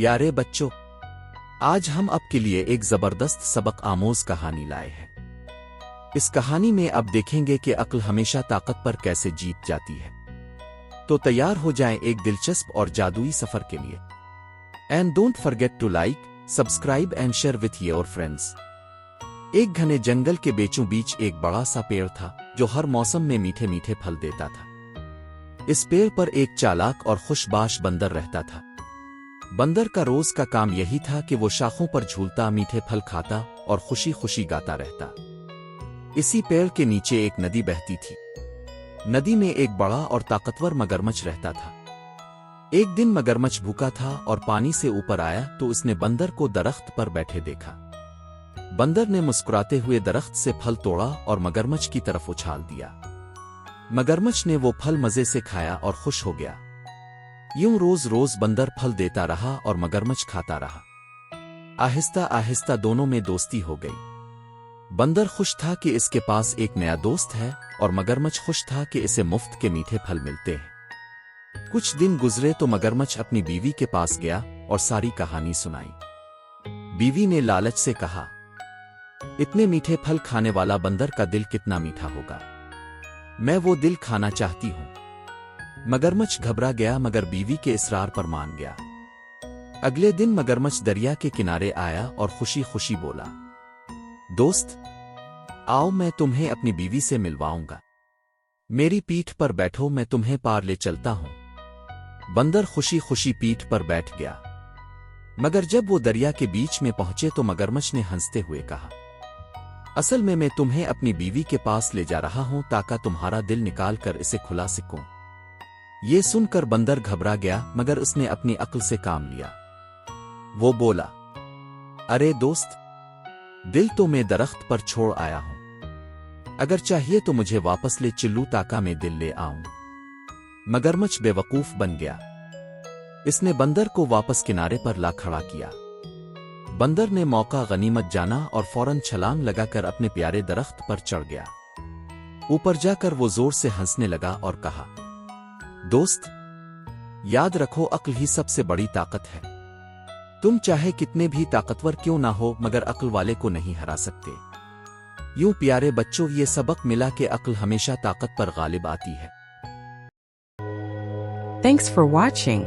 प्यारे बच्चों, आज हम आपके लिए एक जबरदस्त सबक आमोज कहानी लाए हैं। इस कहानी में अब देखेंगे कि अक्ल हमेशा ताकत पर कैसे जीत जाती है। तो तैयार हो जाएं एक दिलचस्प और जादुई सफर के लिए। And don't forget to like, subscribe and share with your friends. एक घने जंगल के बीचों बीच एक बड़ा सा पेड़ था जो हर मौसम में मीठे मीठे फल देता था। इस पेड़ पर एक चालाक और खुशबाश बंदर रहता था। बंदर का रोज का काम यही था कि वो शाखों पर झूलता, मीठे फल खाता और खुशी खुशी गाता रहता। इसी पेड़ के नीचे एक नदी बहती थी। नदी में एक बड़ा और ताकतवर मगरमच्छ रहता था। एक दिन मगरमच्छ भूखा था और पानी से ऊपर आया तो उसने बंदर को दरख्त पर बैठे देखा। बंदर ने मुस्कुराते हुए दरख्त से फल तोड़ा और मगरमच्छ की तरफ उछाल दिया। मगरमच्छ ने वो फल मजे से खाया और खुश हो गया। यूं रोज रोज बंदर फल देता रहा और मगरमच्छ खाता रहा। आहिस्ता आहिस्ता दोनों में दोस्ती हो गई। बंदर खुश था कि इसके पास एक नया दोस्त है और मगरमच्छ खुश था कि इसे मुफ्त के मीठे फल मिलते हैं। कुछ दिन गुजरे तो मगरमच्छ अपनी बीवी के पास गया और सारी कहानी सुनाई। बीवी ने लालच से कहा, इतने मीठे फल खाने वाला बंदर का दिल कितना मीठा होगा, मैं वो दिल खाना चाहती हूं। मगरमच्छ घबरा गया मगर बीवी के इसरार पर मान गया। अगले दिन मगरमच्छ दरिया के किनारे आया और खुशी खुशी बोला, दोस्त आओ, मैं तुम्हें अपनी बीवी से मिलवाऊंगा। मेरी पीठ पर बैठो, मैं तुम्हें पार ले चलता हूं। बंदर खुशी खुशी पीठ पर बैठ गया। मगर जब वो दरिया के बीच में पहुंचे तो मगरमच्छ ने हंसते हुए कहा, असल में मैं तुम्हें अपनी बीवी के पास ले जा रहा हूं ताकि तुम्हारा दिल निकाल कर इसे खुला सकूं। ये सुनकर बंदर घबरा गया मगर उसने अपनी अक्ल से काम लिया। वो बोला, अरे दोस्त, दिल तो मैं दरख्त पर छोड़ आया हूं, अगर चाहिए तो मुझे वापस ले चिल्लू ताका मैं दिल ले आऊं। मगरमच्छ बेवकूफ बन गया। इसने बंदर को वापस किनारे पर ला खड़ा किया। बंदर ने मौका गनीमत जाना और फौरन छलांग लगाकर अपने प्यारे दरख्त पर चढ़ गया। ऊपर जाकर वो जोर से हंसने लगा और कहा, दोस्त याद रखो, अक्ल ही सबसे बड़ी ताकत है। तुम चाहे कितने भी ताकतवर क्यों ना हो मगर अक्ल वाले को नहीं हरा सकते। यूं प्यारे बच्चों, ये सबक मिला कि अक्ल हमेशा ताकत पर गालिब आती है। Thanks for watching.